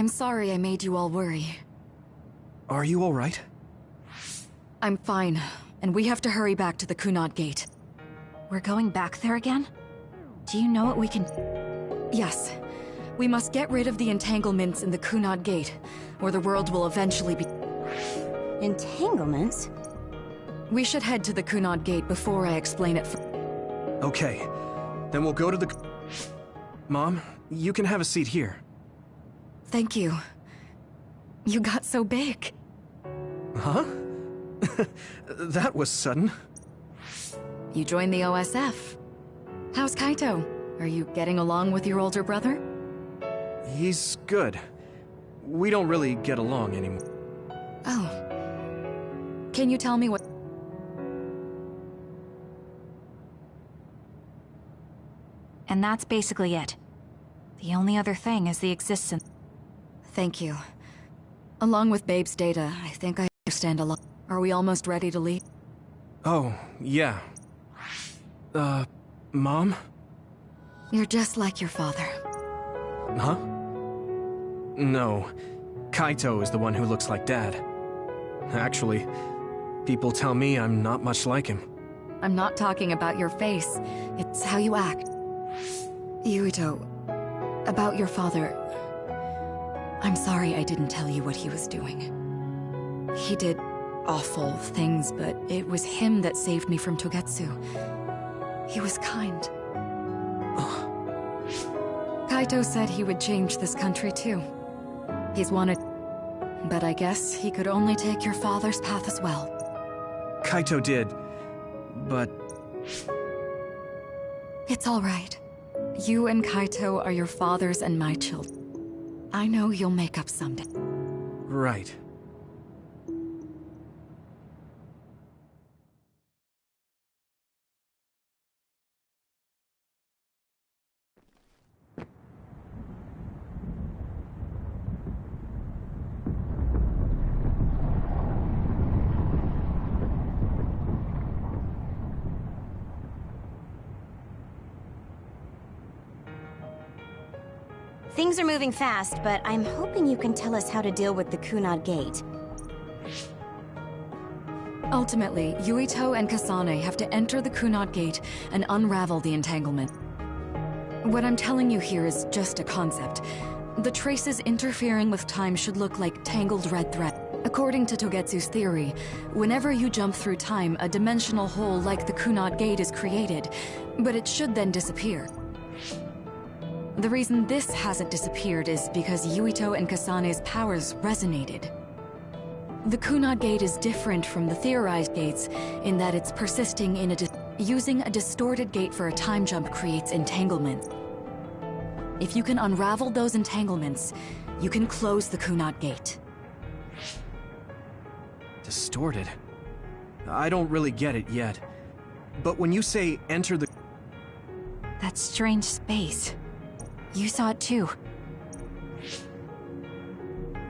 I'm sorry I made you all worry. Are you alright? I'm fine, and we have to hurry back to the Kunad Gate. We're going back there again? Do you know what we can... Yes. We must get rid of the entanglements in the Kunad Gate, or the world will eventually be... Entanglements? We should head to the Kunad Gate before I explain it. Okay. Then we'll go to the... Mom, you can have a seat here. Thank you. You got so big. Huh? That was sudden. You joined the OSF. How's Kaito? Are you getting along with your older brother? He's good. We don't really get along anymore. Oh. Can you tell me what... And that's basically it. The only other thing is the existence... Thank you. Along with Babe's data, I think I understand a lot. Are we almost ready to leave? Oh, yeah. Mom? You're just like your father. Huh? No. Kaito is the one who looks like Dad. Actually, people tell me I'm not much like him. I'm not talking about your face. It's how you act. Yuito, about your father... I'm sorry I didn't tell you what he was doing. He did awful things, but it was him that saved me from Togetsu. He was kind. Kaito said he would change this country too. He's wanted... But I guess he could only take your father's path as well. Kaito did, but... It's all right. You and Kaito are your father's and my children. I know you'll make up someday. Right. Things are moving fast, but I'm hoping you can tell us how to deal with the Kunad Gate. Ultimately, Yuito and Kasane have to enter the Kunad Gate and unravel the entanglement. What I'm telling you here is just a concept. The traces interfering with time should look like tangled red thread. According to Togetsu's theory, whenever you jump through time, a dimensional hole like the Kunad Gate is created, but it should then disappear. The reason this hasn't disappeared is because Yuito and Kasane's powers resonated. The Kunad Gate is different from the theorized gates in that it's persisting in using a distorted gate for a time jump creates entanglements. If you can unravel those entanglements, you can close the Kunad Gate. Distorted? I don't really get it yet. But when you say enter the... That strange space. You saw it too.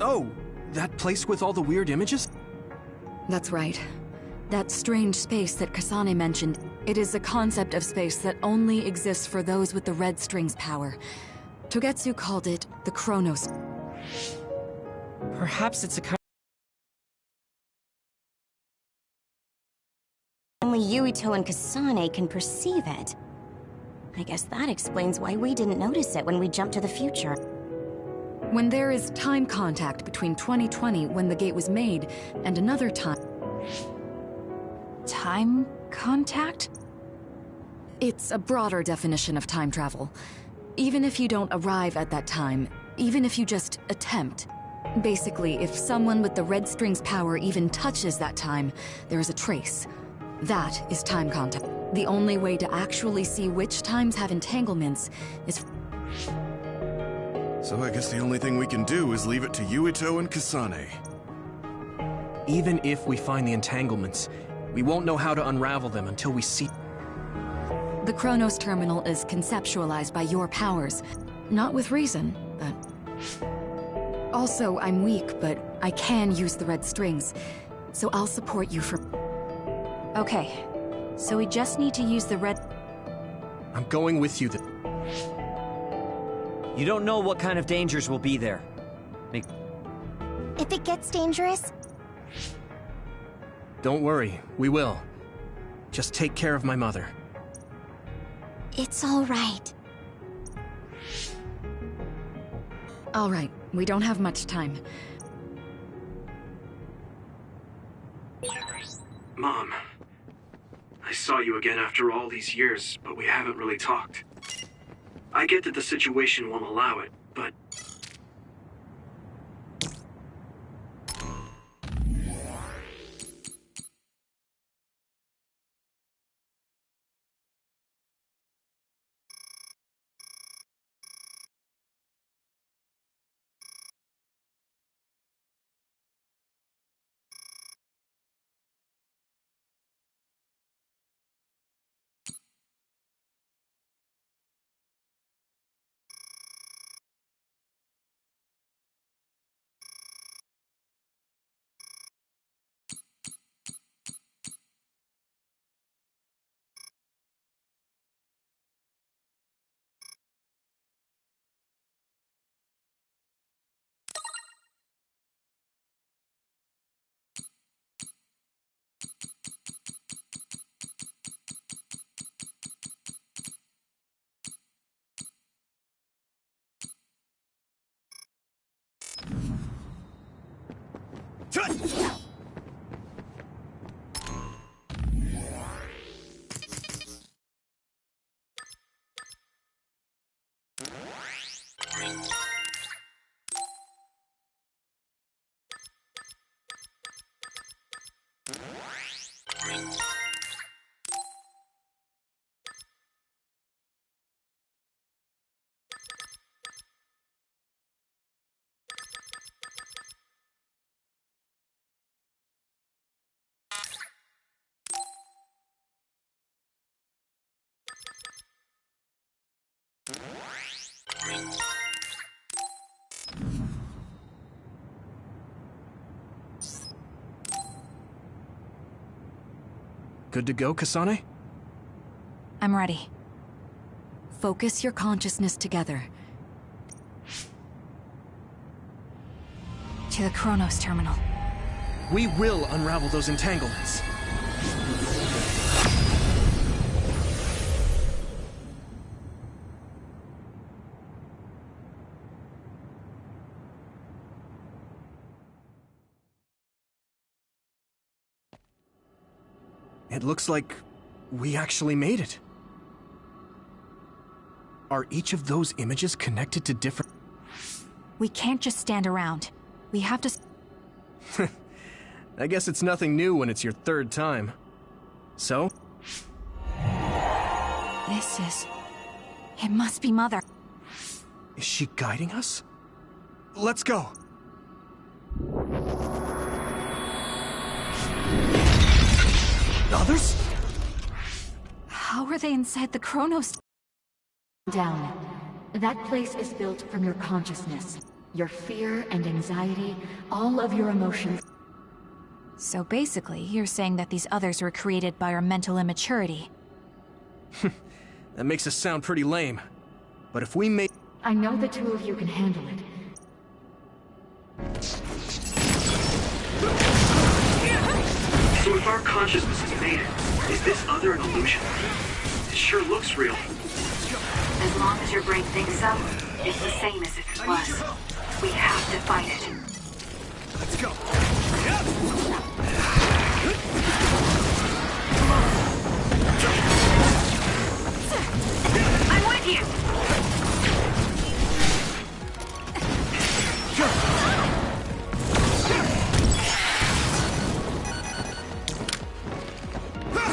Oh, that place with all the weird images? That's right. That strange space that Kasane mentioned, it is a concept of space that only exists for those with the red string's power. Togetsu called it the Chronos. Perhaps it's a kind Only Yuito and Kasane can perceive it. I guess that explains why we didn't notice it when we jumped to the future. When there is time contact between 2020, when the gate was made, and another time... Time contact? It's a broader definition of time travel. Even if you don't arrive at that time, even if you just attempt. Basically, if someone with the red string's power even touches that time, there is a trace. That is time contact. The only way to actually see which times have entanglements is... So I guess the only thing we can do is leave it to Yuito and Kasane. Even if we find the entanglements, we won't know how to unravel them until we see... The Chronos terminal is conceptualized by your powers. Not with reason, but... Also, I'm weak, but I can use the red strings. So I'll support you for... Okay. So we just need to use the red... I'm going with you You don't know what kind of dangers will be there. if it gets dangerous? Don't worry, we will. Just take care of my mother. It's all right. All right, we don't have much time. Mom, I saw you again after all these years, but we haven't really talked. I get that the situation won't allow it, but... Good to go, Kasane? I'm ready. Focus your consciousness together. To the Chronos terminal. We will unravel those entanglements. It looks like we actually made it. Are each of those images connected to different... We can't just stand around. We have to... I guess it's nothing new when it's your third time. So? This is... It must be Mother. Is she guiding us? Let's go! Others? How are they inside the Chronos? Down. That place is built from your consciousness. Your fear and anxiety, all of your emotions. So basically, you're saying that these others were created by our mental immaturity. That makes us sound pretty lame. But if we make... I know the two of you can handle it. So if our consciousness has made it, is this other an illusion? It sure looks real. As long as your brain thinks so, it's the same as if it was. We have to fight it. Let's go. I'm with you!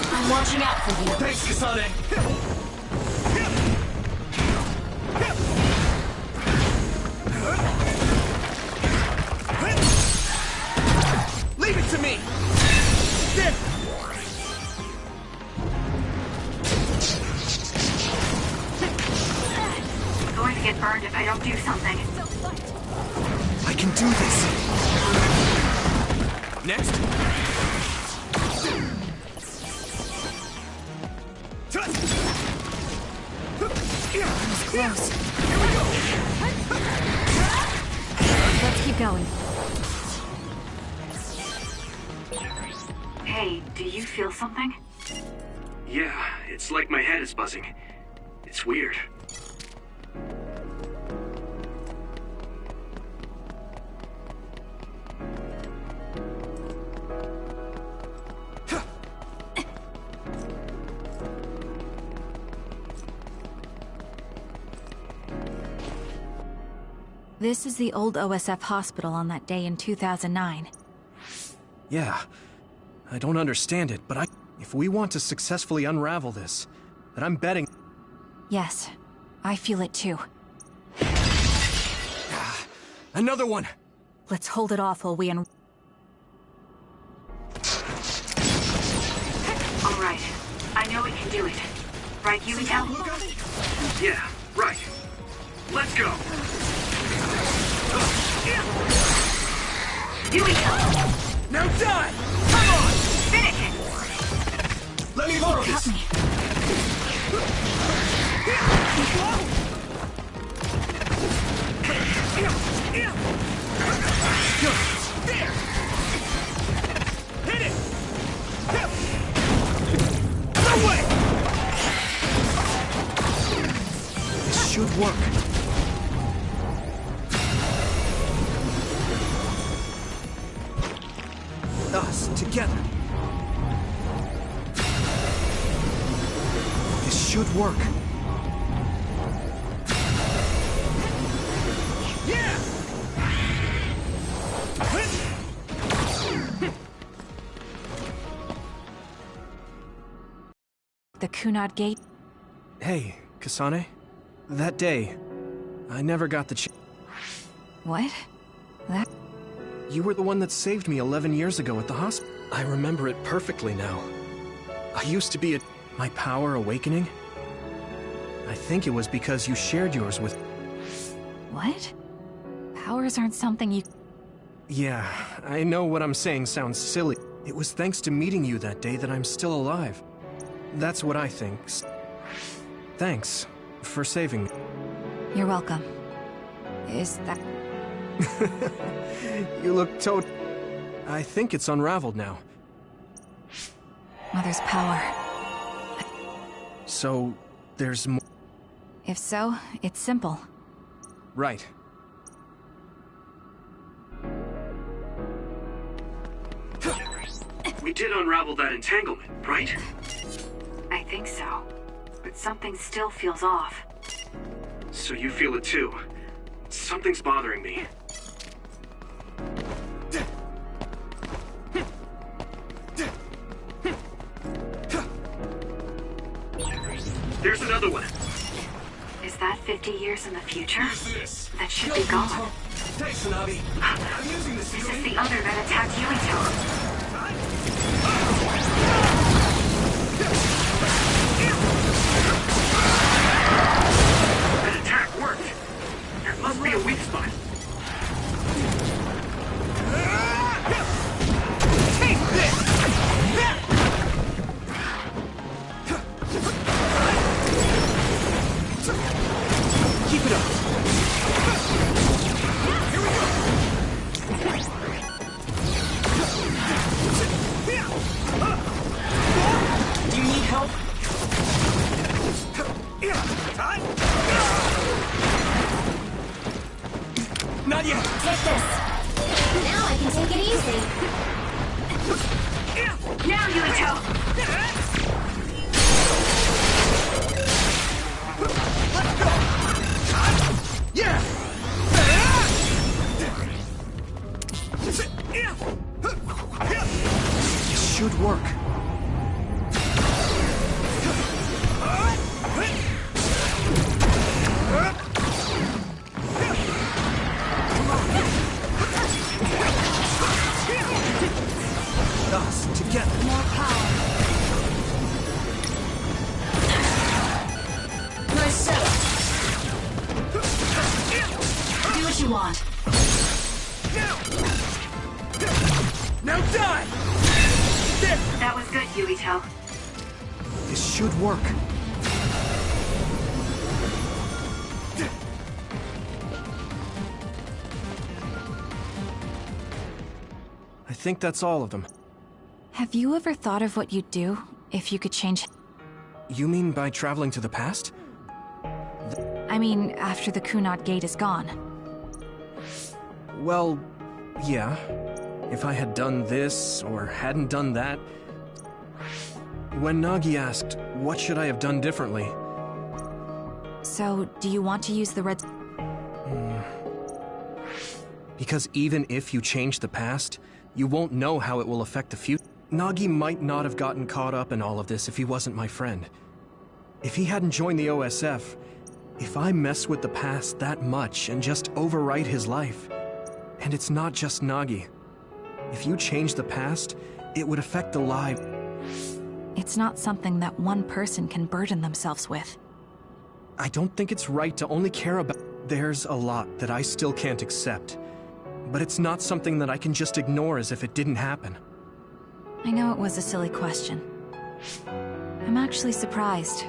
I'm watching out for you. Thanks, Kasane! Leave it to me! There! I'm going to get burned if I don't do something. I can do this! Next! Close. Let's keep going. Hey, do you feel something? Yeah, it's like my head is buzzing. It's weird. This is the old OSF hospital on that day in 2009. Yeah, I don't understand it, but if we want to successfully unravel this, then I'm betting... Yes, I feel it too. Another one! Let's hold it off while we All right. I know we can do it. Right, Yuito? Yeah, right. Let's go! Yuito! Now die! Come on! Finish it! Let me borrow Cut this! me. There! Hit it! No way! This should work. Us, together. This should work. Yeah! The Kunad Gate? Hey, Kasane. That day, I never got the What? That? You were the one that saved me 11 years ago at the hospital. I remember it perfectly now. I used to be my power awakening. I think it was because you shared yours with... What? Powers aren't something you... Yeah, I know what I'm saying sounds silly. It was thanks to meeting you that day that I'm still alive. That's what I think. Thanks for saving me. You're welcome. Is that... You look I think it's unraveled now. Mother's power? So, there's more... If so, it's simple. Right. We did unravel that entanglement, right? I think so. But something still feels off. So you feel it too. Something's bothering me. There's another one. Is that 50 years in the future? This. That should be gone. Thanks, Tsunabi. I'm using this. This is the other that attacked Yuito. That attack worked. There must be a weak spot. Take this! Keep it up. Here we go. Do you need help? Not yet. Take this. Now I can take it easy. Now, Yuito! Yeah! This should work. Us, together. More power. Nice setup. Do what you want. Now die! There! That was good, Yuito. This should work. I think that's all of them. Have you ever thought of what you'd do if you could change... You mean by traveling to the past? I mean, after the Kunat Gate is gone. Well, yeah. If I had done this, or hadn't done that... When Nagi asked, what should I have done differently? So, do you want to use the red... Because even if you change the past, you won't know how it will affect the future. Nagi might not have gotten caught up in all of this if he wasn't my friend. If he hadn't joined the OSF, if I mess with the past that much and just overwrite his life, and it's not just Nagi. If you change the past, it would affect the life. It's not something that one person can burden themselves with. I don't think it's right to only care about... There's a lot that I still can't accept. But it's not something that I can just ignore as if it didn't happen. I know it was a silly question. I'm actually surprised.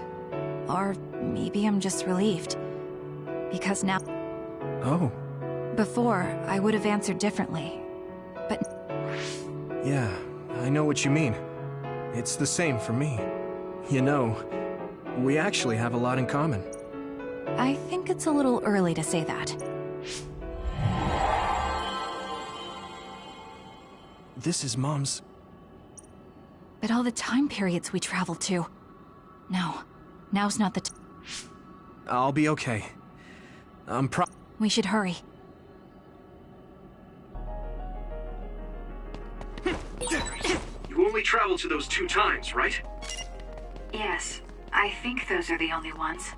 Or maybe I'm just relieved. Because now... Oh. Before, I would have answered differently. But... Yeah, I know what you mean. It's the same for me. You know, we actually have a lot in common. I think it's a little early to say that. This is Mom's... But all the time periods we traveled to... No, now's not the time. I'll be okay. We should hurry. You only traveled to those 2 times, right? Yes, I think those are the only ones.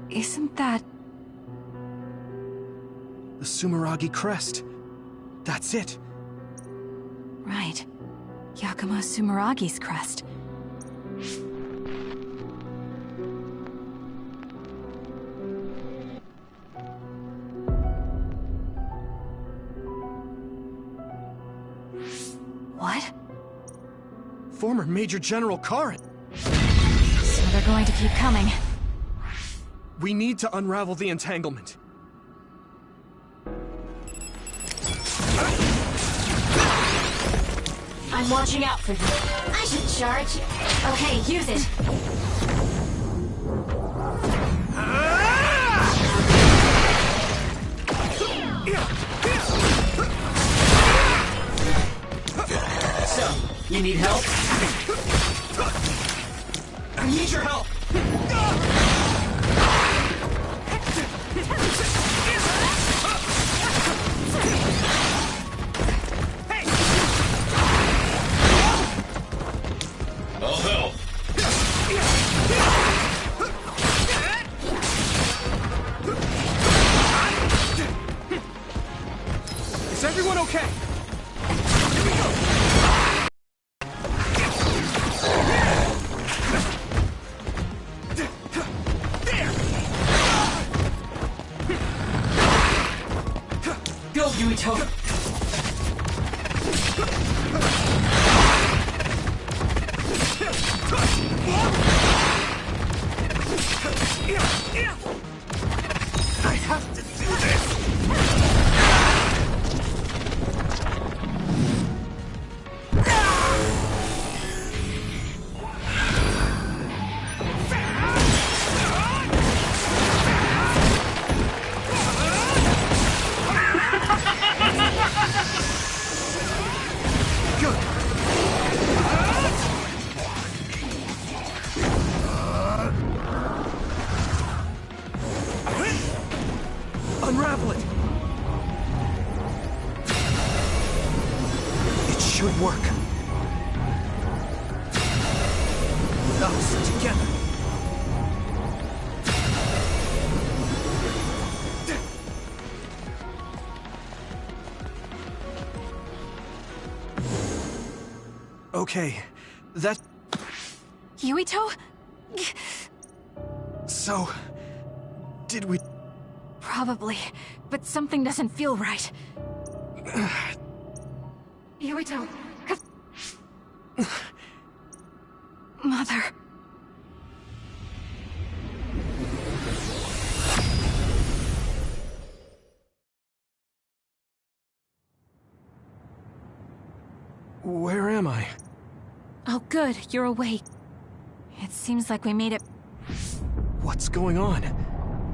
Isn't that... The Sumeragi crest. That's it. right? Yakuma Sumeragi's crest. What? Former Major General Karen. So they're going to keep coming. We need to unravel the entanglement. I'm watching out for you. I should charge. Okay, use it. So, you need help? I need your help! I'll help. Is everyone okay? Go, Yuito! I have to do this! Unravel it! It should work. With us together. Okay, that... Yuito? So... did we... Probably, but something doesn't feel right. Yuito, Mother. Where am I? Oh, good, you're awake. It seems like we made it. What's going on?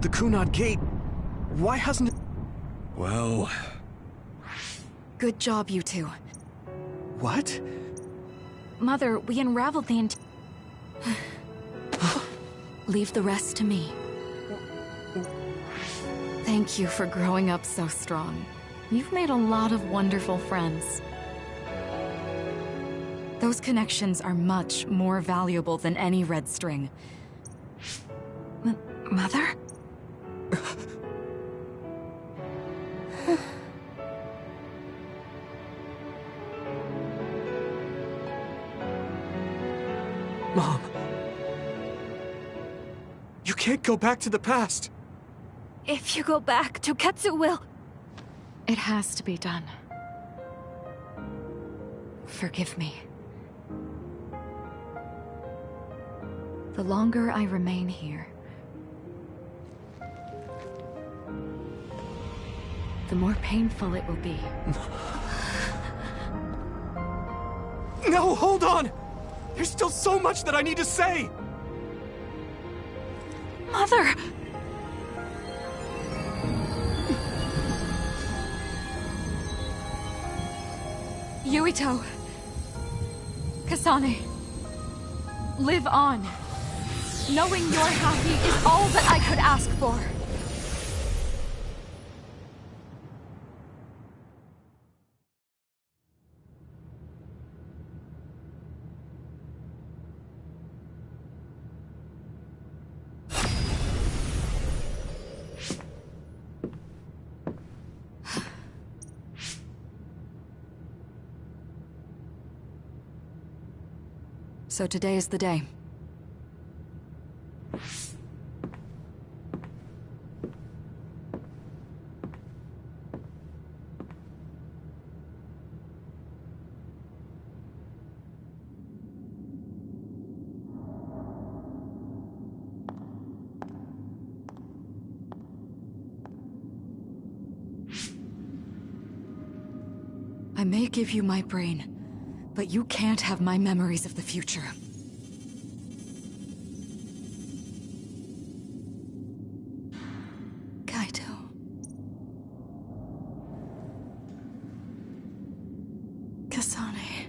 The Kunad Gate. Why hasn't it... Well... Good job, you two. What? Mother, we unraveled the Leave the rest to me. Thank you for growing up so strong. You've made a lot of wonderful friends. Those connections are much more valuable than any red string. Mother? Mom. You can't go back to the past. If you go back, Toketsu will... It has to be done. Forgive me. The longer I remain here, the more painful it will be. No, hold on! There's still so much that I need to say! Mother! Yuito! Kasane! Live on! Knowing you're happy is all that I could ask for! So today is the day. I may give you my brain, but you can't have my memories of the future. Kaito. Kasane.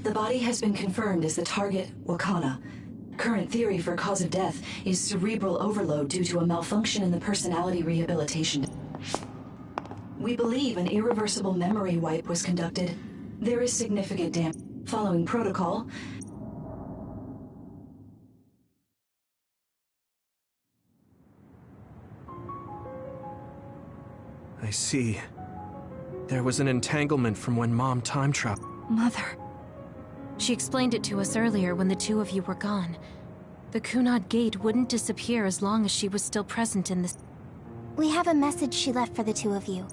The body has been confirmed as the target, Wakana. Current theory for cause of death is cerebral overload due to a malfunction in the personality rehabilitation. We believe an irreversible memory wipe was conducted. There is significant damage. Following protocol, I see. There was an entanglement from when Mom time traveled. Mother. She explained it to us earlier when the two of you were gone. The Kunad Gate wouldn't disappear as long as she was still present in this. We have a message she left for the two of you.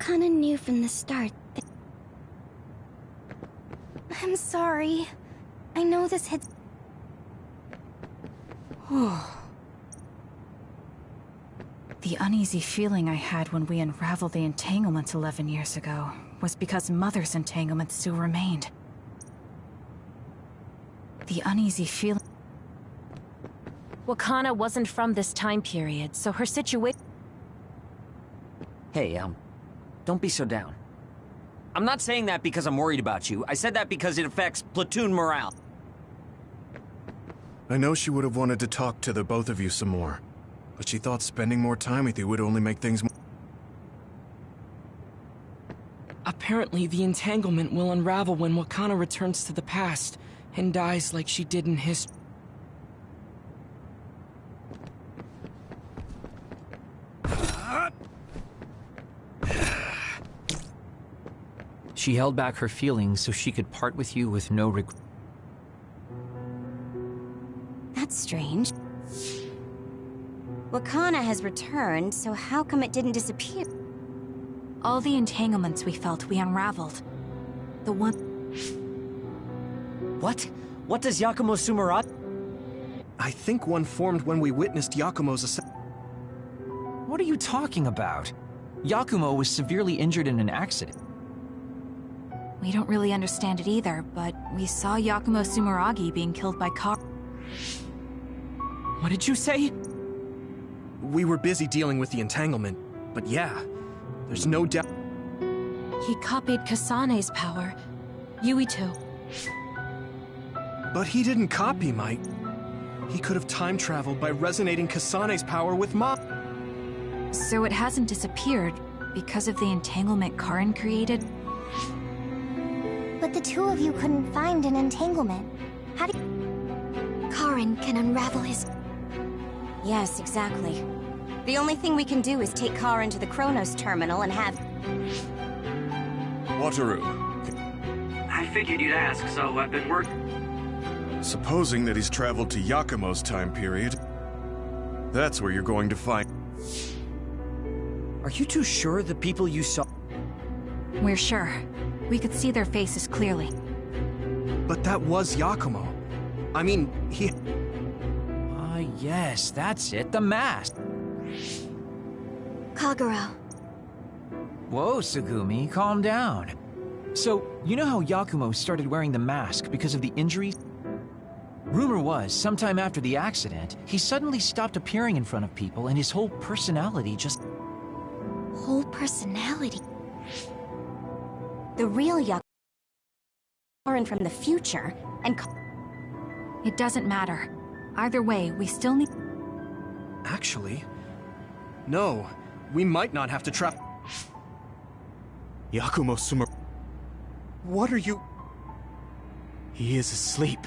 Wakana knew from the start that... I'm sorry. I know this hits... The uneasy feeling I had when we unraveled the entanglements 11 years ago was because Mother's entanglement still remained. The uneasy feeling... Wakana wasn't from this time period, so her situation... Hey, don't be so down. I'm not saying that because I'm worried about you. I said that because it affects platoon morale. I know she would have wanted to talk to the both of you some more, but she thought spending more time with you would only make things more... Apparently, the entanglement will unravel when Wakana returns to the past and dies like she did in history. She held back her feelings so she could part with you with no regret. That's strange. Wakana has returned, so how come it didn't disappear? All the entanglements we felt we unraveled. The one... What? What does Yakumo Sumeragi... I think one formed when we witnessed Yakumo's What are you talking about? Yakumo was severely injured in an accident. We don't really understand it either, but we saw Yakumo Sumeragi being killed by Kara. What did you say? We were busy dealing with the entanglement, but yeah, there's no doubt. He copied Kasane's power. Yuito. But he didn't copy Might. He could have time traveled by resonating Kasane's power with Ma. So it hasn't disappeared because of the entanglement Karin created? But the two of you couldn't find an entanglement. How do you... Karin can unravel his... Yes, exactly. The only thing we can do is take Karin to the Chronos terminal and have... Wataru, I figured you'd ask, so I've been working. supposing that he's traveled to Yakumo's time period, that's where you're going to find... Are you too sure the people you saw... We're sure. We could see their faces clearly. But that was Yakumo. I mean, he... Yes, that's it, the mask. Kagero. Whoa, Tsugumi, calm down. So, you know how Yakumo started wearing the mask because of the injuries? Rumor was, sometime after the accident, he suddenly stopped appearing in front of people and his whole personality just... Whole personality? The real Yakumo... Karin from the future, and... It doesn't matter. Either way, we still need... Actually... No, we might not have to trap... Yakumo Sumer... What are you... He is asleep.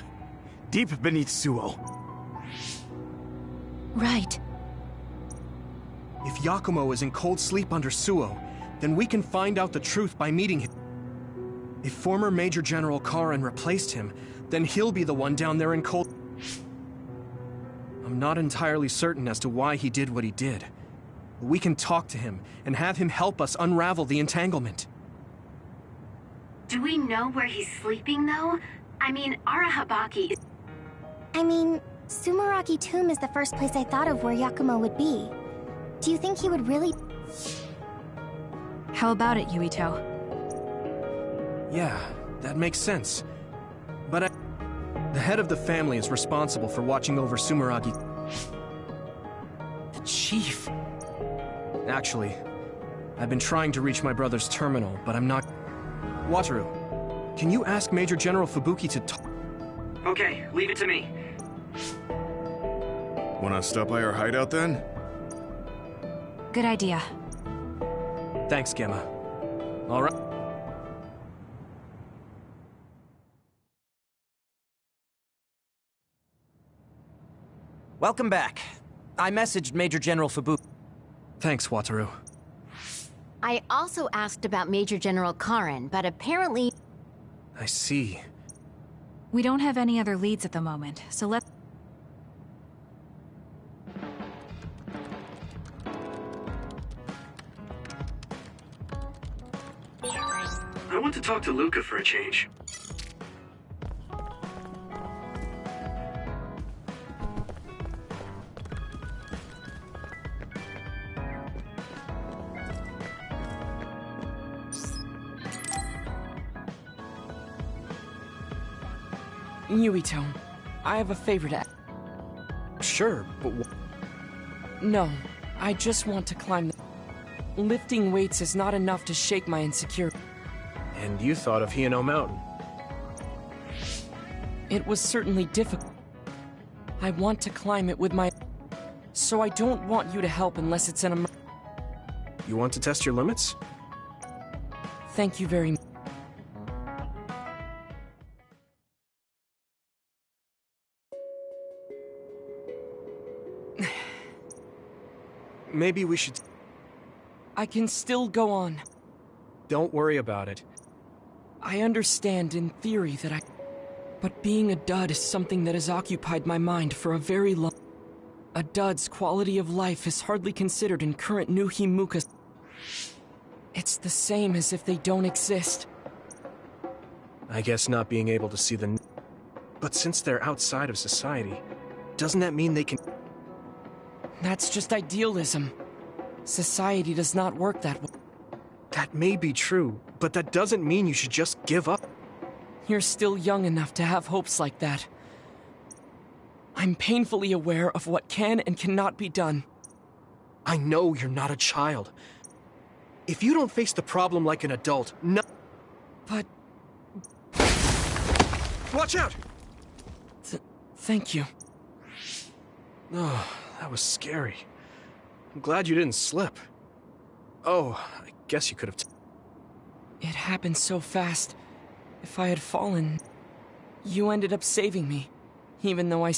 Deep beneath Suo. Right. If Yakumo is in cold sleep under Suo, then we can find out the truth by meeting him. If former Major General Karin replaced him, then he'll be the one down there in cold... I'm not entirely certain as to why he did what he did. But we can talk to him and have him help us unravel the entanglement. Do we know where he's sleeping, though? I mean, Arahabaki is... I mean, Sumeragi Tomb is the first place I thought of where Yakumo would be. Do you think he would really... How about it, Yuito? Yeah, that makes sense. But the head of the family is responsible for watching over Sumeragi. The chief. Actually, I've been trying to reach my brother's terminal, but I'm not... Wataru, can you ask Major General Fubuki to talk? Okay, leave it to me. Wanna stop by our hideout then? Good idea. Thanks, Gemma. All right. Welcome back. I messaged Major General Fubuki. Thanks, Wataru. I also asked about Major General Karin, but apparently... I see. We don't have any other leads at the moment, so let's... I want to talk to Luca for a change. Yuito, I have a favor to ask. Sure, but No, I just want to climb the... Lifting weights is not enough to shake my insecurity. And you thought of Hino Mountain. It was certainly difficult. I want to climb it with my... So I don't want you to help unless it's an emergency. You want to test your limits? Thank you very much. Maybe we should... I can still go on. Don't worry about it. I understand in theory that I... But being a dud is something that has occupied my mind for a very long... A dud's quality of life is hardly considered in current New Himuka. It's the same as if they don't exist. I guess not being able to see the... But since they're outside of society, doesn't that mean they can... That's just idealism. Society does not work that way. That may be true, but that doesn't mean you should just give up. You're still young enough to have hopes like that. I'm painfully aware of what can and cannot be done. I know you're not a child. If you don't face the problem like an adult, no... But... Watch out! Thank you. Oh, that was scary. I'm glad you didn't slip. Oh, I guess you could have... It happened so fast. If I had fallen... You ended up saving me, even though I...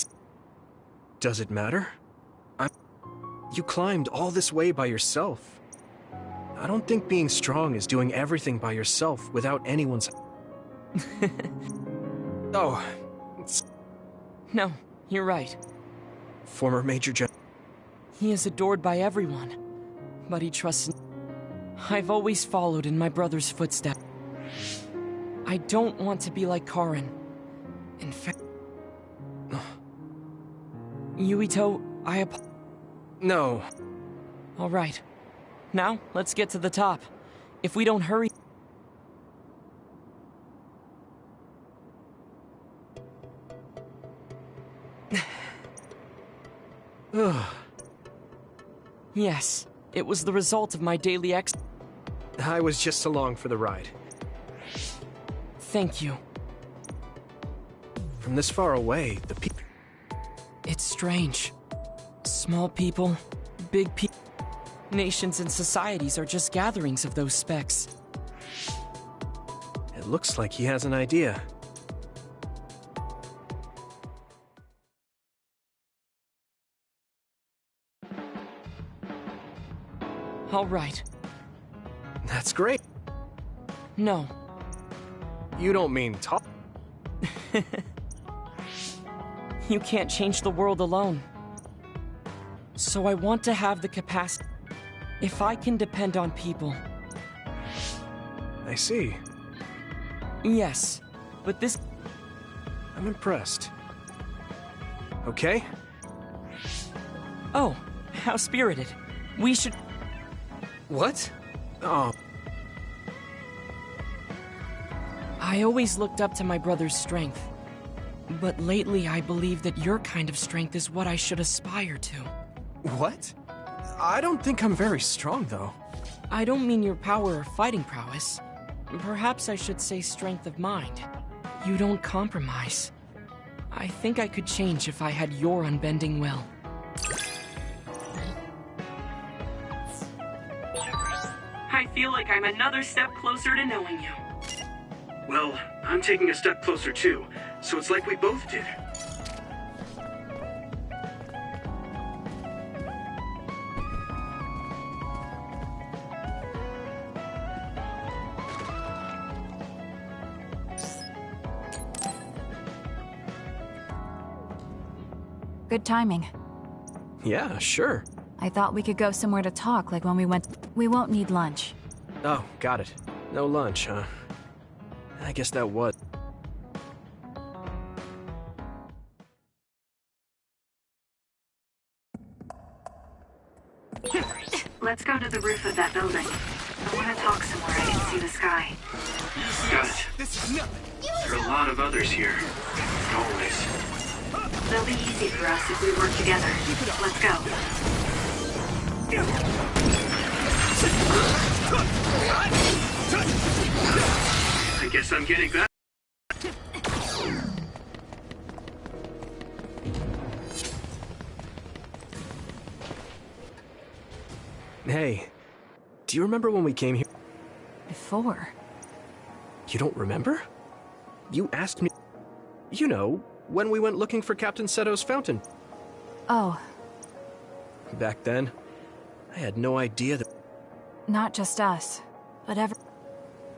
Does it matter? You climbed all this way by yourself. I don't think being strong is doing everything by yourself without anyone's... Oh, it's... No, you're right. Former Major General... He is adored by everyone, but he trusts... I've always followed in my brother's footsteps. I don't want to be like Karin. In fact... Yuito, No. All right. Now, let's get to the top. If we don't hurry... Yes, it was the result of my daily I was just along for the ride. Thank you. From this far away, the people... It's strange. Small people, big people... Nations and societies are just gatherings of those specks. It looks like he has an idea. All right. That's great. No. You don't mean talk? You can't change the world alone. So I want to have the capacity. If I can depend on people. I see. Yes, but this... I'm impressed. Okay? Oh, how spirited. We should... What? Oh. I always looked up to my brother's strength. But lately I believe that your kind of strength is what I should aspire to. What? I don't think I'm very strong, though. I don't mean your power or fighting prowess. Perhaps I should say strength of mind. You don't compromise. I think I could change if I had your unbending will. I feel like I'm another step closer to knowing you. Well, I'm taking a step closer too, so it's like we both did. Good timing. Yeah, sure. I thought we could go somewhere to talk, like when we went... We won't need lunch. Oh, got it. No lunch, huh? I guess that was... Let's go to the roof of that building. I want to talk somewhere I can see the sky. Got it. There are a lot of others here. Always. They'll be easy for us if we work together. Let's go. I guess I'm getting back. Hey, do you remember when we came here? Before? You don't remember? You asked me... You know, when we went looking for Captain Seto's fountain. Oh. Back then, I had no idea that... Not just us, but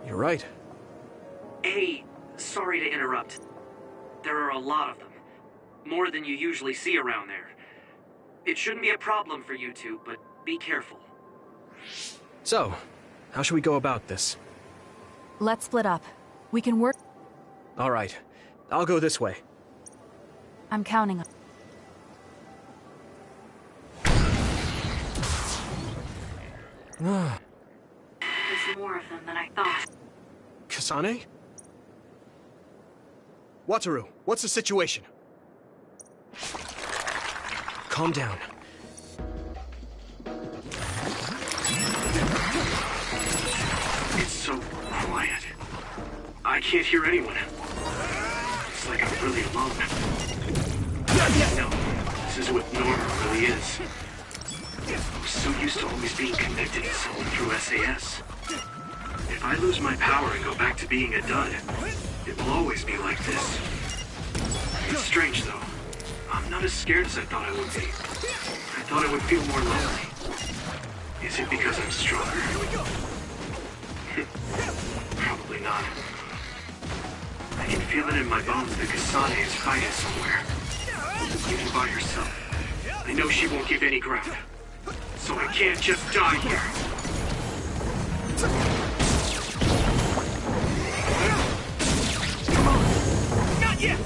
You're right. Hey, sorry to interrupt. There are a lot of them. More than you usually see around there. It shouldn't be a problem for you two, but be careful. So, how should we go about this? Let's split up. We can work... All right. I'll go this way. I'm counting on... There's more of them than I thought. Kasane? Wataru, what's the situation? Calm down. It's so quiet. I can't hear anyone. It's like I'm really alone. No, this is what normal really is. I was so used to always being connected to someone through SAS. If I lose my power and go back to being a dud, it will always be like this. It's strange, though. I'm not as scared as I thought I would be. I thought I would feel more lonely. Is it because I'm stronger? Probably not. I can feel it in my bones that Kasane is fighting somewhere. Even by herself. I know she won't give any ground. So I can't just die here. Come on! Not yet!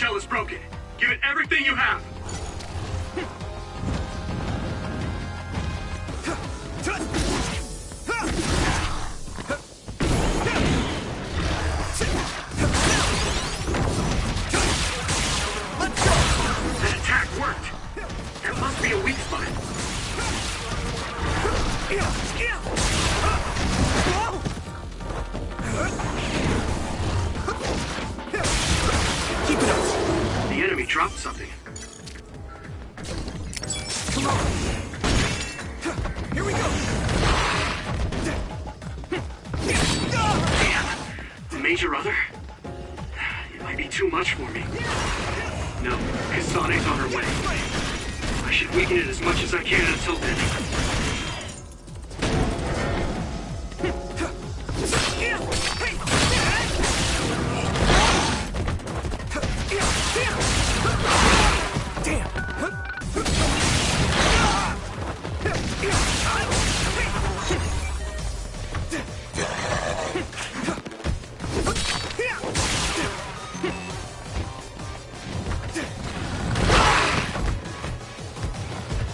shell is broken. Give it everything you have. dropped something. Come on! Here we go! Damn! The Major Other? It might be too much for me. No, Kasane's on her way. I should weaken it as much as I can until then.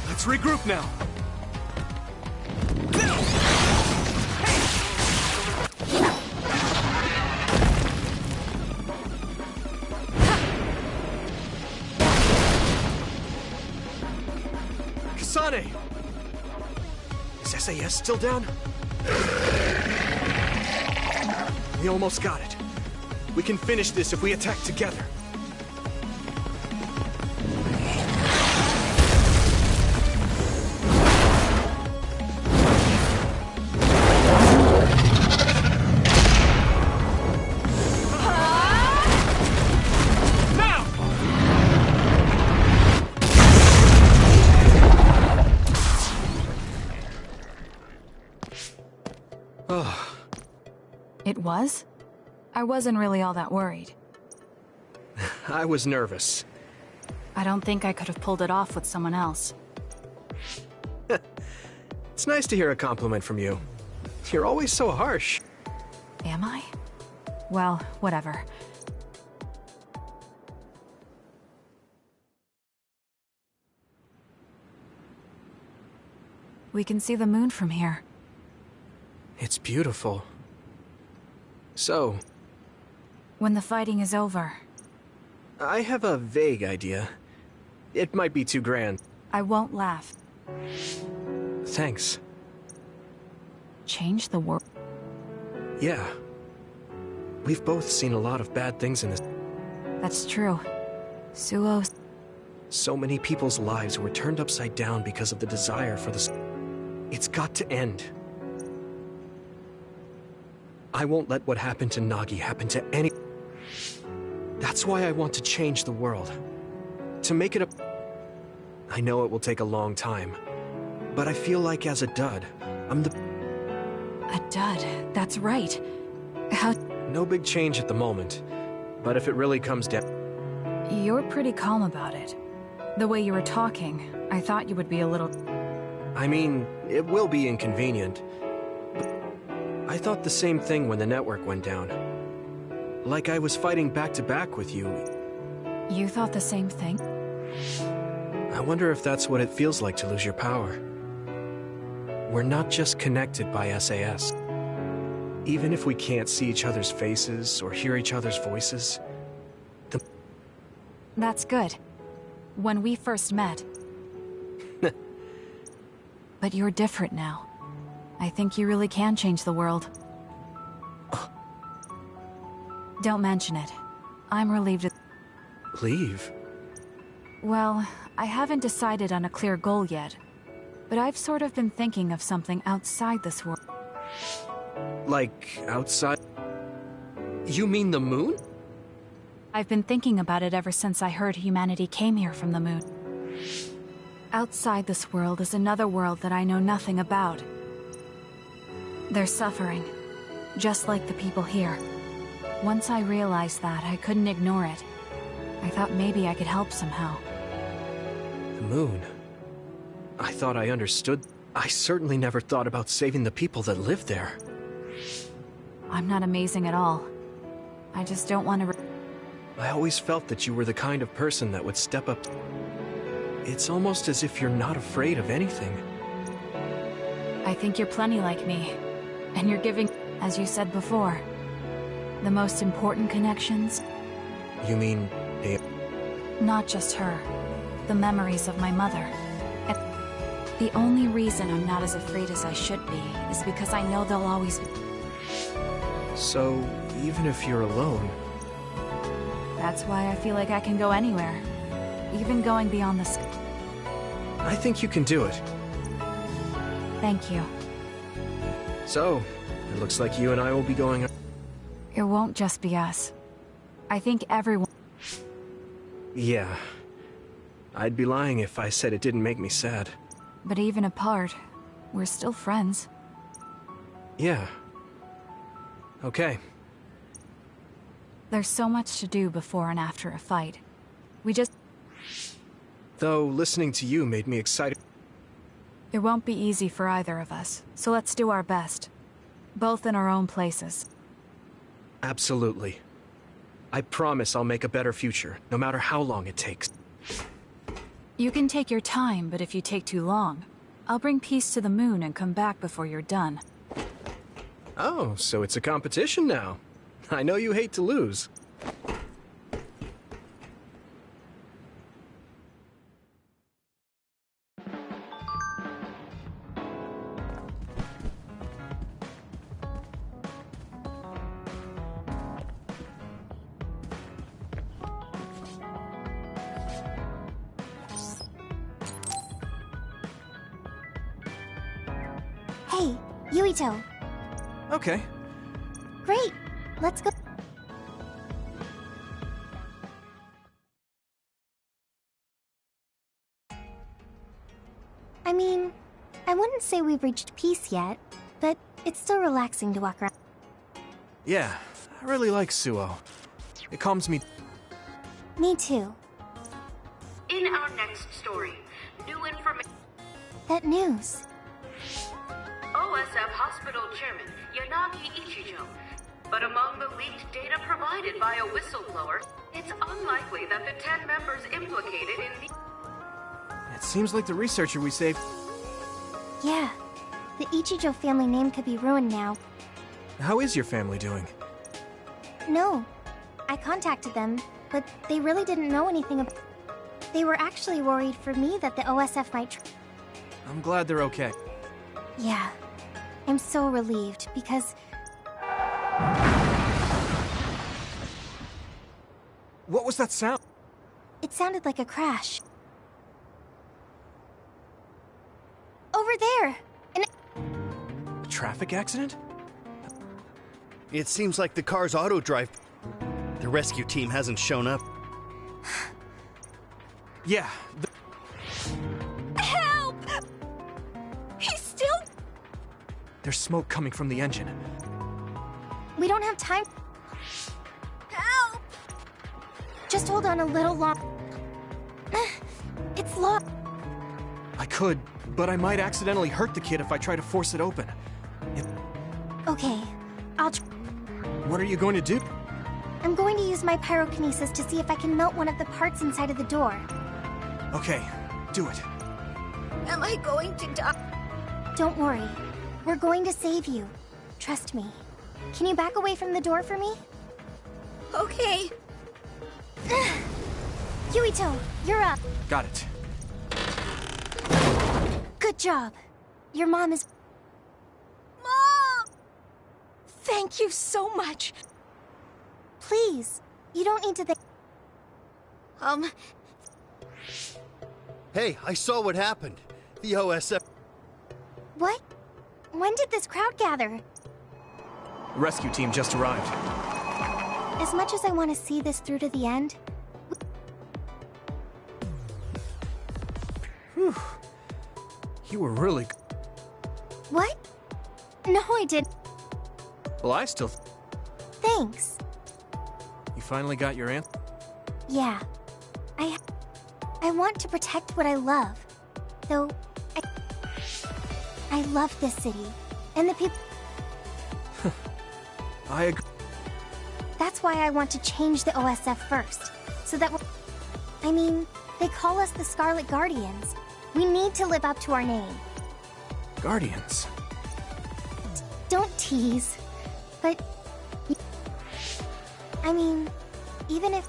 Let's regroup now. Kasane! Is SAS still down? We almost got it. We can finish this if we attack together. It was? I wasn't really all that worried. I was nervous. I don't think I could have pulled it off with someone else. It's nice to hear a compliment from you. You're always so harsh. Am I? Well, whatever. We can see the moon from here. It's beautiful. So... when the fighting is over... I have a vague idea. It might be too grand. I won't laugh. Thanks. Change the world? Yeah. We've both seen a lot of bad things in this. That's true. Suo... so many people's lives were turned upside down because of the desire for the... It's got to end. I won't let what happened to Nagi happen to any... That's why I want to change the world. To make it a... I know it will take a long time, but I feel like as a dud, I'm the... A dud, that's right. How... No big change at the moment, but if it really comes down... You're pretty calm about it. The way you were talking, I thought you would be a little... I mean, it will be inconvenient. But I thought the same thing when the network went down. Like I was fighting back-to-back with you. You thought the same thing? I wonder if that's what it feels like to lose your power. We're not just connected by SAS. Even if we can't see each other's faces or hear each other's voices, That's good. When we first met... But you're different now. I think you really can change the world. Don't mention it. I'm relieved at... Leave? Well, I haven't decided on a clear goal yet. But I've sort of been thinking of something outside this world. Like, outside? You mean the moon? I've been thinking about it ever since I heard humanity came here from the moon. Outside this world is another world that I know nothing about. They're suffering, just like the people here. Once I realized that, I couldn't ignore it. I thought maybe I could help somehow. The moon? I thought I understood. I certainly never thought about saving the people that live there. I'm not amazing at all. I just don't want to... I always felt that you were the kind of person that would step up. It's almost as if you're not afraid of anything. I think you're plenty like me. And you're giving, as you said before, the most important connections. You mean... Not just her. The memories of my mother. And the only reason I'm not as afraid as I should be is because I know they'll always be. So, even if you're alone... That's why I feel like I can go anywhere. even going beyond the I think you can do it. Thank you. So, it looks like you and I will be going... It won't just be us. I think everyone... Yeah. I'd be lying if I said it didn't make me sad. But even apart, we're still friends. Yeah. Okay. There's so much to do before and after a fight. We just... Though, listening to you made me excited. It won't be easy for either of us, so let's do our best. Both in our own places. Absolutely. I promise I'll make a better future, no matter how long it takes. You can take your time, but if you take too long, I'll bring peace to the moon and come back before you're done. Oh, so it's a competition now. I know you hate to lose. Hey, Yuito. Okay. Great. Let's go. I mean, I wouldn't say we've reached peace yet, but it's still relaxing to walk around. Yeah, I really like Suo. It calms me. Me too. In our next story, new information. That news. OSF Hospital Chairman Yanagi Ichijo. But among the leaked data provided by a whistleblower, it's unlikely that the 10 members implicated in the... It seems like the researcher we saved... Yeah. The Ichijo family name could be ruined now. How is your family doing? No. I contacted them, but they really didn't know anything about... They were actually worried for me that the OSF might... I'm glad they're okay. Yeah. I'm so relieved, because... What was that sound? It sounded like a crash. Over there! A traffic accident? It seems like the car's auto-drive. The rescue team hasn't shown up. Yeah. Help! He's still... There's smoke coming from the engine. We don't have time. Help! Just hold on a little long. It's locked. I could, but I might accidentally hurt the kid if I try to force it open. Okay, I'll What are you going to do? I'm going to use my pyrokinesis to see if I can melt one of the parts inside of the door. Okay, do it. Am I going to die? Don't worry. We're going to save you. Trust me. Can you back away from the door for me? Okay. Yuito, you're up. Got it. Good job. Your mom is... Mom! Thank you so much. Please, you don't need to thank... Hey, I saw what happened. The OSF... What? When did this crowd gather? The rescue team just arrived. As much as I want to see this through to the end... Whew. You were really... What? No, I didn't. Well, I still... Thanks. You finally got your answer? Yeah. I want to protect what I love. Though, I love this city. And the people... I agree. That's why I want to change the OSF first. So that I mean, they call us the Scarlet Guardians. We need to live up to our name. Guardians? Don't tease. But... I mean, even if...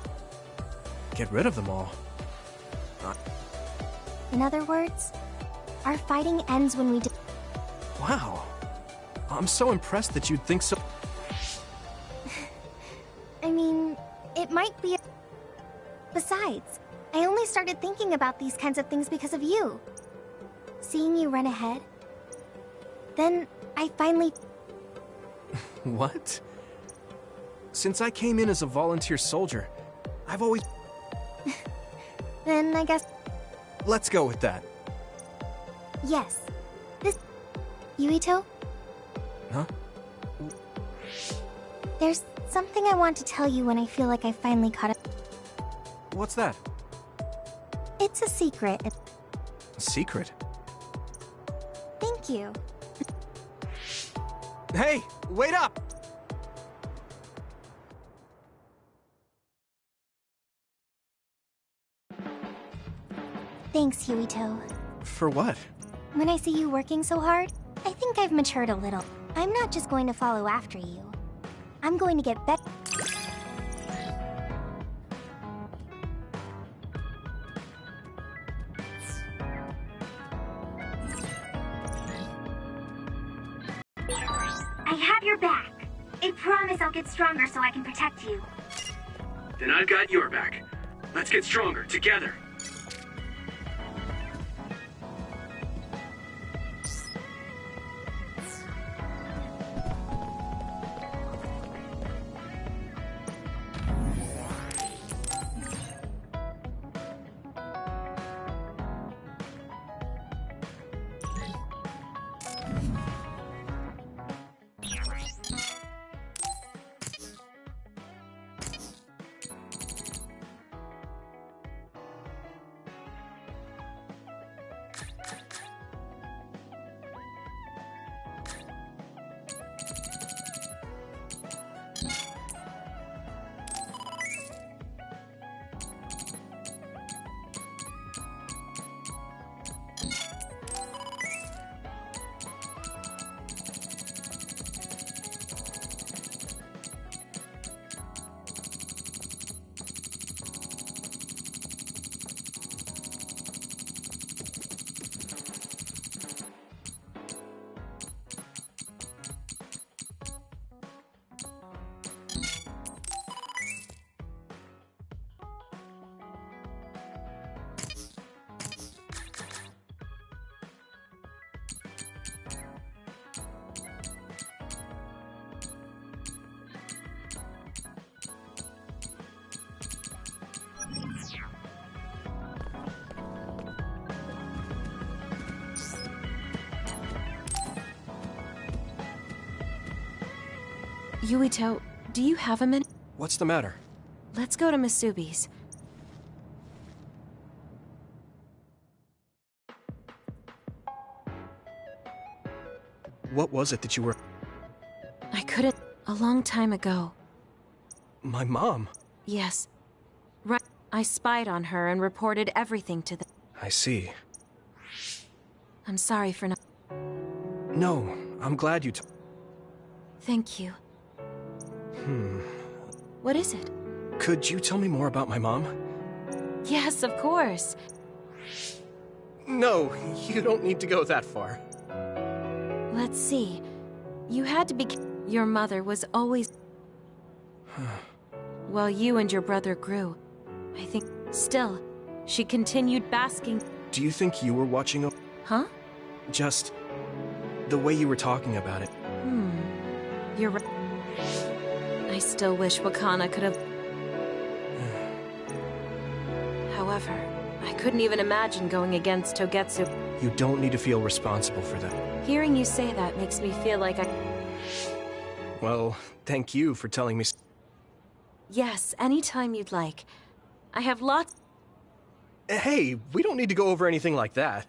Get rid of them all. In other words, our fighting ends when we... Wow. I'm so impressed that you'd think so... I mean, it might be... Besides, I only started thinking about these kinds of things because of you. Seeing you run ahead. Then I finally... What? Since I came in as a volunteer soldier, I've always... Then I guess... Let's go with that. Yes. This... Yuito? Huh? There's something I want to tell you when I feel like I finally caught up. What's that? It's a secret. A secret? Thank you. Hey, wait up! Thanks, Yuito. For what? When I see you working so hard, I think I've matured a little. I'm not just going to follow after you. I'm going to get better. I have your back. I promise I'll get stronger so I can protect you. Then I've got your back. Let's get stronger, together. Yuito, do you have a minute? What's the matter? Let's go to Masubi's. What was it that you were... I couldn't... A long time ago. My mom? Yes. Right. I spied on her and reported everything to them. I see. I'm sorry for not... No, I'm glad you Thank you. What is it? Could you tell me more about my mom? Yes, of course. No, you don't need to go that far. Let's see. You had to be... Your mother was always... While you and your brother grew. I think... Still, she continued basking... Do you think you were watching over... Huh? Just... the way you were talking about it. You're right. I still wish Wakana could have... However, I couldn't even imagine going against Togetsu. You don't need to feel responsible for that. Hearing you say that makes me feel like I... Well, thank you for telling me... Yes, anytime you'd like. I have lots... Hey, we don't need to go over anything like that.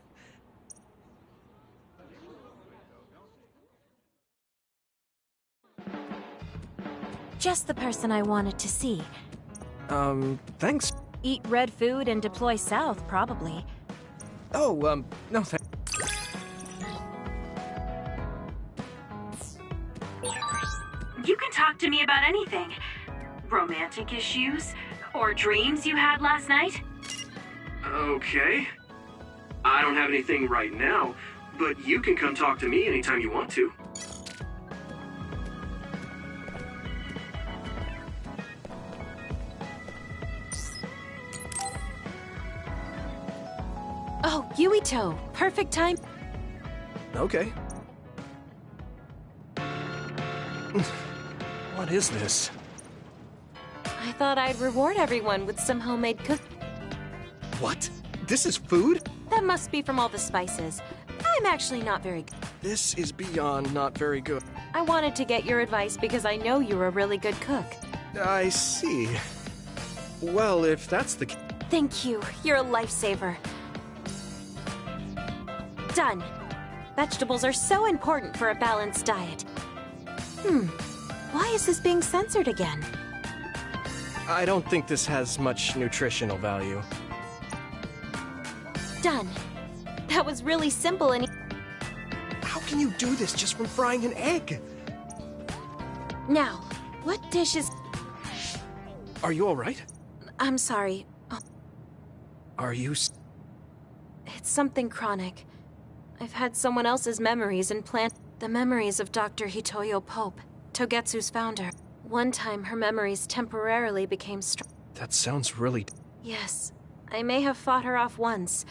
Just the person I wanted to see. Thanks. Eat red food and deploy south, probably. Oh, no thanks. You can talk to me about anything. Romantic issues? Or dreams you had last night? Okay. I don't have anything right now, but you can come talk to me anytime you want to. Oh, Yuito, perfect time. Okay. What is this? I thought I'd reward everyone with some homemade cook. What? This is food? That must be from all the spices. I'm actually not very good. This is beyond not very good. I wanted to get your advice because I know you're a really good cook. I see. Well, if that's the case... Thank you. You're a lifesaver. Done. Vegetables are so important for a balanced diet. Why is this being censored again? I don't think this has much nutritional value. Done. That was really simple and... How can you do this just from frying an egg? Now, what dish is... Are you alright? I'm sorry. Are you... It's something chronic. I've had someone else's memories implant... The memories of Dr. Hitoyo Pope, Togetsu's founder. One time, her memories temporarily became strong. That sounds really... Yes. I may have fought her off once,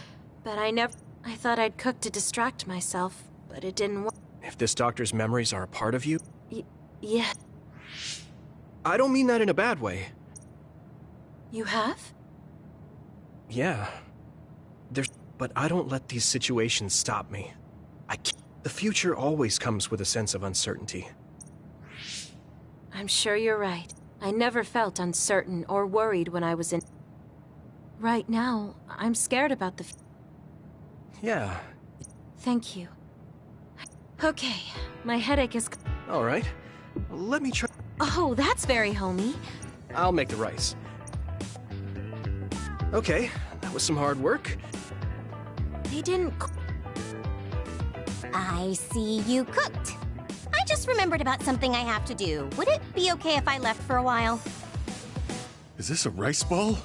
but I never... I thought I'd cook to distract myself, but it didn't work. If this doctor's memories are a part of you? Yeah. I don't mean that in a bad way. You have? Yeah. But I don't let these situations stop me. The future always comes with a sense of uncertainty. I'm sure you're right. I never felt uncertain or worried when I was in... Right now, I'm scared about the... Yeah. Thank you. Okay, my headache is... Alright. Let me try... Oh, that's very homey. I'll make the rice. Okay, that was some hard work. They didn't... I see you cooked. I just remembered about something I have to do. Would it be okay if I left for a while? Is this a rice ball?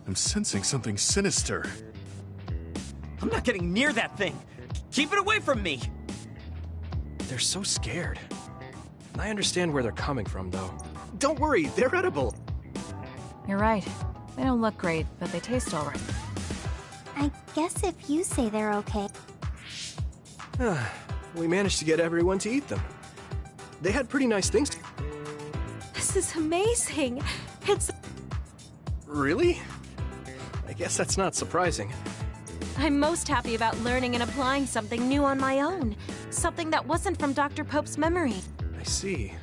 I'm sensing something sinister. I'm not getting near that thing! Keep it away from me! They're so scared. I understand where they're coming from, though. Don't worry, they're edible. You're right. They don't look great, but they taste alright. I guess if you say they're okay. We managed to get everyone to eat them. They had pretty nice things. This is amazing. It's... Really? I guess that's not surprising. I'm most happy about learning and applying something new on my own. Something that wasn't from Dr. Pope's memory. I see.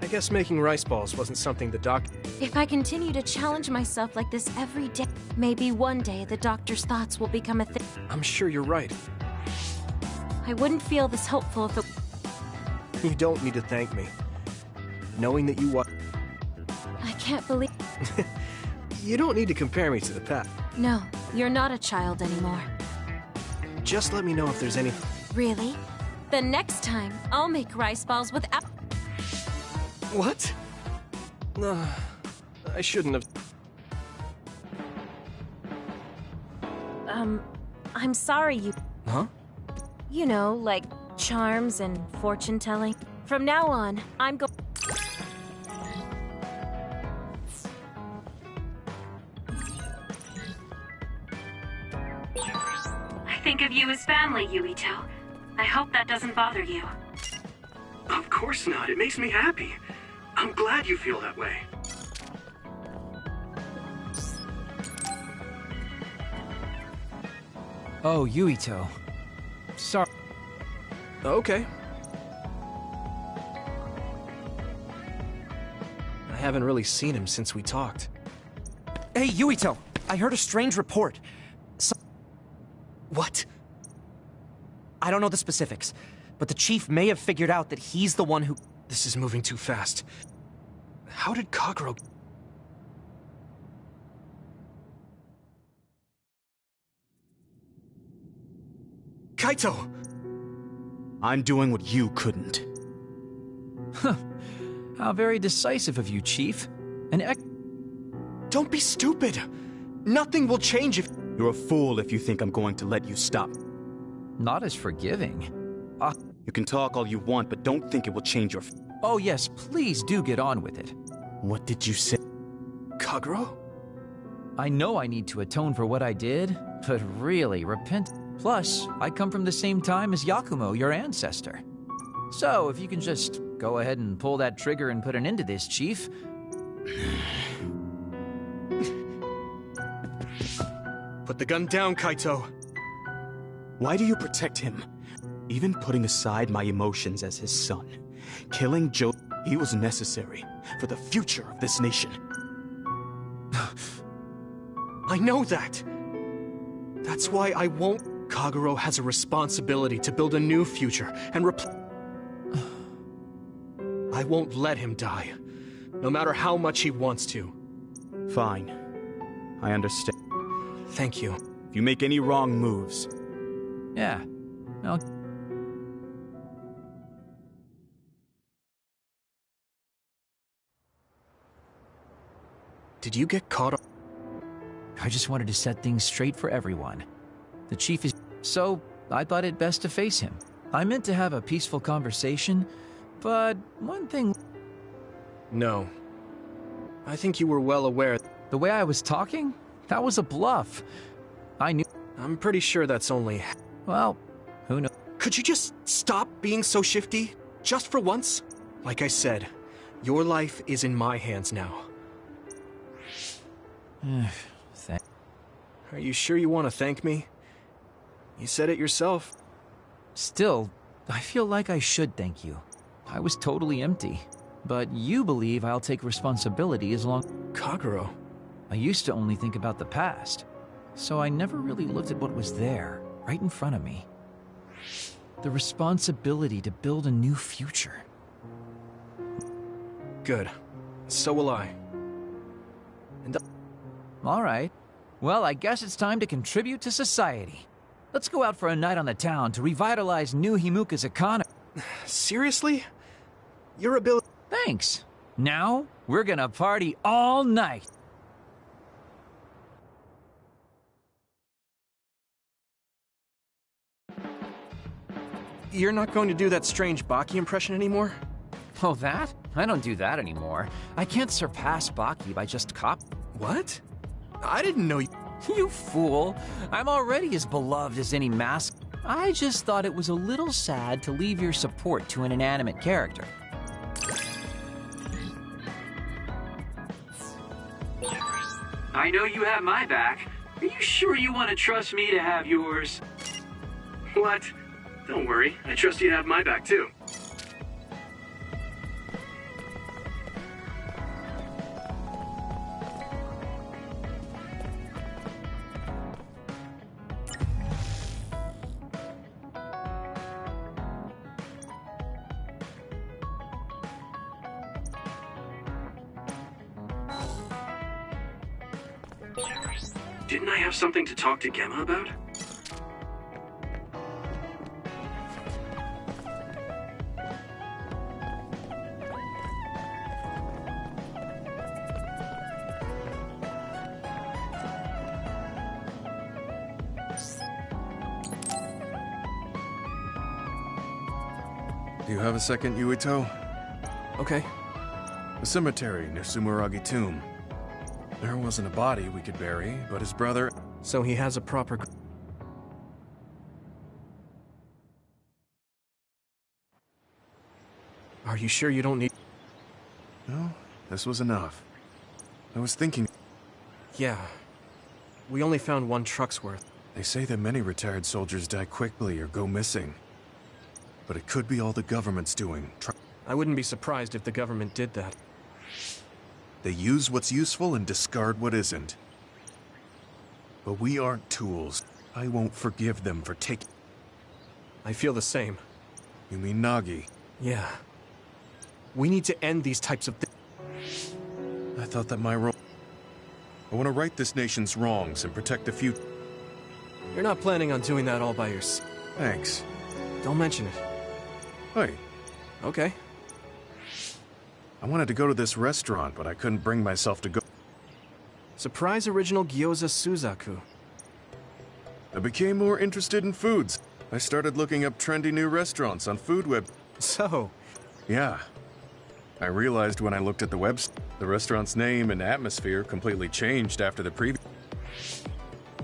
I guess making rice balls wasn't something the doc... If I continue to challenge myself like this every day, maybe one day the doctor's thoughts will become a thing. I'm sure you're right. I wouldn't feel this hopeful if it... You don't need to thank me. Knowing that you I can't believe... You don't need to compare me to the past. No, you're not a child anymore. Just let me know if there's any... Really? The next time, I'll make rice balls with What? I shouldn't have... I'm sorry you... Huh? You know, like charms and fortune-telling. From now on, I'm going... I think of you as family, Yuito. I hope that doesn't bother you. Of course not. It makes me happy. I'm glad you feel that way. Oh, Yuito. Sorry. Okay. I haven't really seen him since we talked. Hey, Yuito! I heard a strange report. What? I don't know the specifics, but the chief may have figured out that he's the one who... This is moving too fast. How did Kagero... Kaito! I'm doing what you couldn't. Huh. How very decisive of you, Chief. Don't be stupid! Nothing will change if... You're a fool if you think I'm going to let you stop. Not as forgiving. You can talk all you want, but don't think it will change your... Oh yes, please do get on with it. What did you say? Kagero? I know I need to atone for what I did, But really, repent. Plus, I come from the same time as Yakumo, your ancestor. So, if you can just go ahead and pull that trigger and put an end to this, Chief. Put the gun down, Kaito. Why do you protect him? Even putting aside my emotions as his son, killing Joe, he was necessary for the future of this nation. I know that. That's why I won't. Kagero has a responsibility to build a new future and I won't let him die, no matter how much he wants to. Fine. I understand. Thank you. If you make any wrong moves... Yeah. Well... Did you get caught up? I just wanted to set things straight for everyone. The Chief is... So, I thought it best to face him. I meant to have a peaceful conversation, but one thing... No. I think you were well aware... The way I was talking? That was a bluff. I knew... I'm pretty sure that's only... Well, who knows? Could you just stop being so shifty? Just for once? Like I said, your life is in my hands now. Are you sure you want to thank me? You said it yourself. Still, I feel like I should thank you. I was totally empty. But you believe I'll take responsibility as long... Kagero. I used to only think about the past. So I never really looked at what was there, right in front of me. The responsibility to build a new future. Good. So will I. And... All right. Well, I guess it's time to contribute to society. Let's go out for a night on the town to revitalize New Himuka's economy. Seriously? Your ability... Thanks. Now, we're gonna party all night. You're not going to do that strange Baki impression anymore? Oh, that? I don't do that anymore. I can't surpass Baki by just What? I didn't know you... You fool. I'm already as beloved as any mask. I just thought it was a little sad to leave your support to an inanimate character. I know you have my back. Are you sure you want to trust me to have yours? What? Don't worry. I trust you to have my back, too. Didn't I have something to talk to Gemma about? Do you have a second, Yuito? Okay. The cemetery near Sumuragi Tomb. There wasn't a body we could bury, but his brother... So he has a proper... Are you sure you don't need... No, this was enough. I was thinking... Yeah. We only found one truck's worth. They say that many retired soldiers die quickly or go missing. But it could be all the government's doing. I wouldn't be surprised if the government did that. They use what's useful and discard what isn't. But we aren't tools. I won't forgive them for taking... I feel the same. You mean Nagi? Yeah. We need to end these types of things. I thought that my role... I want to right this nation's wrongs and protect the future. You're not planning on doing that all by yourself. Thanks. Don't mention it. Hey. Okay. I wanted to go to this restaurant, but I couldn't bring myself to go. Surprise original gyoza Suzaku. I became more interested in foods. I started looking up trendy new restaurants on food web. So? Yeah. I realized when I looked at the website, the restaurant's name and atmosphere completely changed after the preview.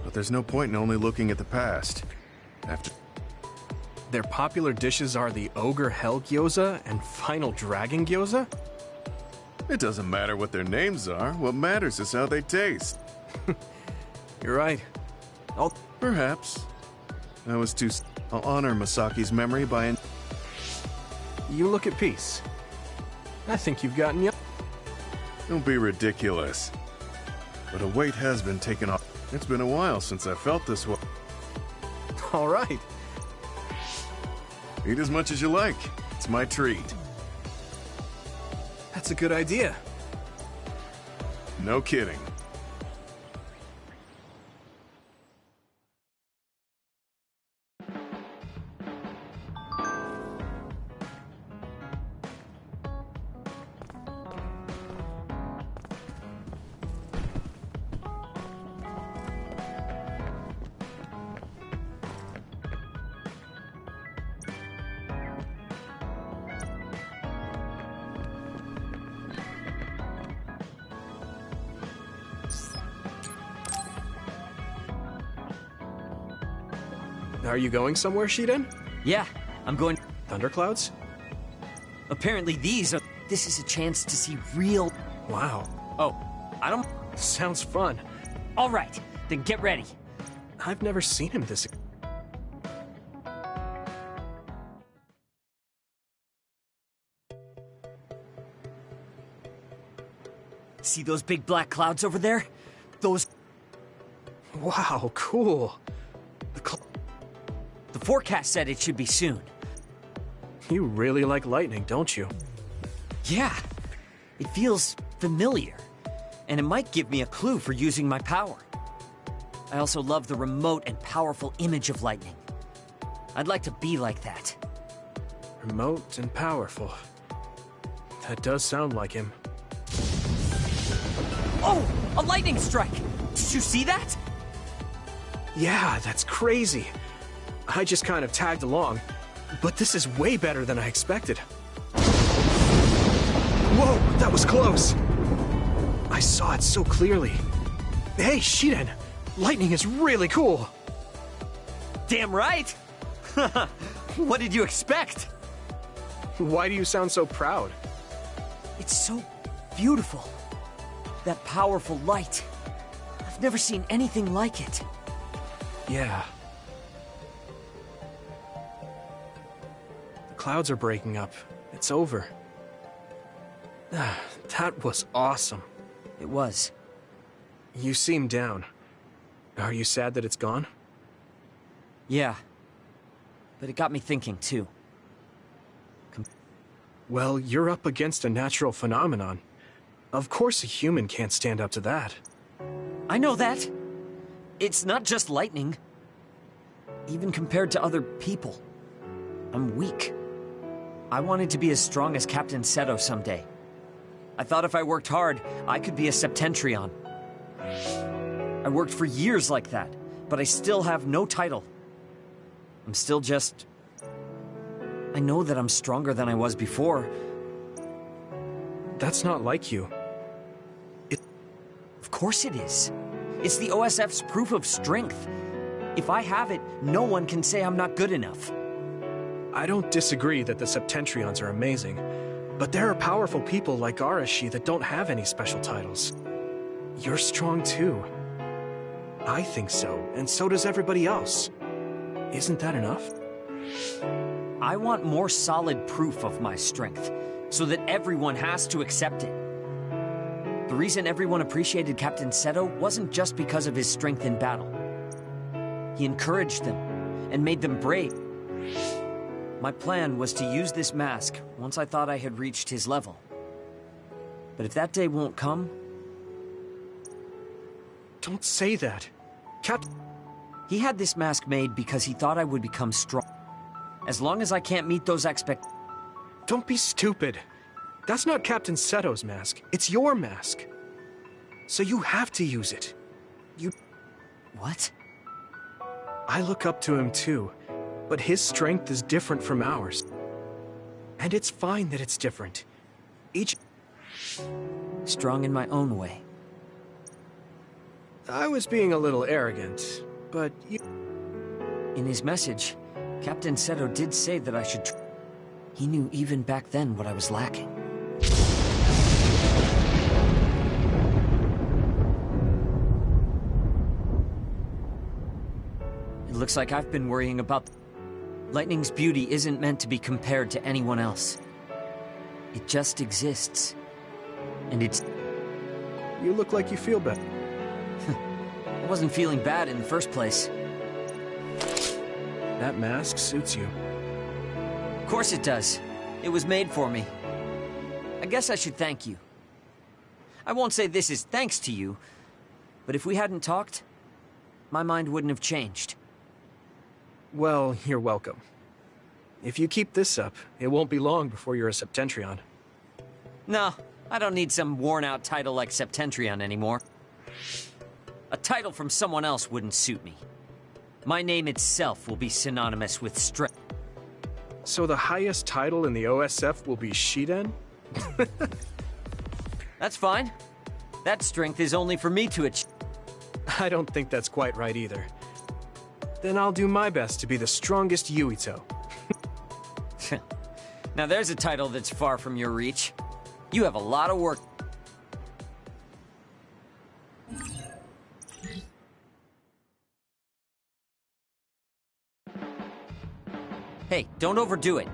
But but there's no point in only looking at the past. Their popular dishes are the Ogre Hell Gyoza and Final Dragon Gyoza? It doesn't matter what their names are. What matters is how they taste. You're right. Perhaps. I'll honor Masaki's memory by You look at peace. I think you've gotten young. Don't be ridiculous. But a weight has been taken off. It's been a while since I felt this way. All right. Eat as much as you like. It's my treat. That's a good idea. No kidding. Are you going somewhere, Shiden? Yeah, I'm going... Thunderclouds? Apparently these are... This is a chance to see real... Wow. Oh, I don't... Sounds fun. All right, then get ready. I've never seen him this... See those big black clouds over there? Those... Wow, cool. The forecast said it should be soon. You really like lightning, don't you? Yeah. It feels familiar. And it might give me a clue for using my power. I also love the remote and powerful image of lightning. I'd like to be like that. Remote and powerful. That does sound like him. Oh! A lightning strike! Did you see that? Yeah, that's crazy. I just kind of tagged along, but this is way better than I expected. Whoa, that was close. I saw it so clearly. Hey, Shiden, lightning is really cool. Damn right. What did you expect? Why do you sound so proud? It's so beautiful. That powerful light. I've never seen anything like it. Yeah. The clouds are breaking up. It's over. That was awesome. It was. You seem down. Are you sad that it's gone? Yeah. But it got me thinking, too. Well, you're up against a natural phenomenon. Of course a human can't stand up to that. I know that. It's not just lightning. Even compared to other people, I'm weak. I wanted to be as strong as Captain Seto someday. I thought if I worked hard, I could be a Septentrion. I worked for years like that, but I still have no title. I'm still just... I know that I'm stronger than I was before. That's not like you. Of course it is. It's the OSF's proof of strength. If I have it, no one can say I'm not good enough. I don't disagree that the Septentrions are amazing, but there are powerful people like Arashi that don't have any special titles. You're strong too. I think so, and so does everybody else. Isn't that enough? I want more solid proof of my strength, so that everyone has to accept it. The reason everyone appreciated Captain Seto wasn't just because of his strength in battle. He encouraged them, and made them brave. My plan was to use this mask once I thought I had reached his level. But if that day won't come... Don't say that. He had this mask made because he thought I would become strong. As long as I can't meet those expectations... Don't be stupid. That's not Captain Seto's mask. It's your mask. So you have to use it. What? I look up to him too, but his strength is different from ours. And it's fine that it's different. Each... Strong in my own way. I was being a little arrogant, but you... In his message, Captain Seto did say that I should He knew even back then what I was lacking. It looks like I've been worrying about... Lightning's beauty isn't meant to be compared to anyone else. It just exists. And it's... You look like you feel better. I wasn't feeling bad in the first place. That mask suits you. Of course it does. It was made for me. I guess I should thank you. I won't say this is thanks to you, but if we hadn't talked, my mind wouldn't have changed. Well, you're welcome. If you keep this up, it won't be long before you're a Septentrion. No, I don't need some worn-out title like Septentrion anymore. A title from someone else wouldn't suit me. My name itself will be synonymous with strength. So the highest title in the OSF will be Shiden? That's fine. That strength is only for me to achieve. I don't think that's quite right either. Then I'll do my best to be the strongest Yuito. Now there's a title that's far from your reach. You have a lot of work. Hey, don't overdo it.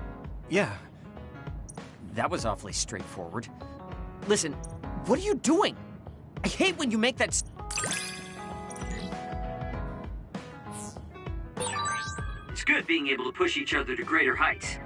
Yeah. That was awfully straightforward. Listen, what are you doing? I hate when you make that... It's good being able to push each other to greater heights.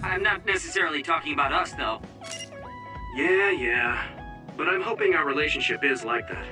I'm not necessarily talking about us, though. Yeah. But I'm hoping our relationship is like that.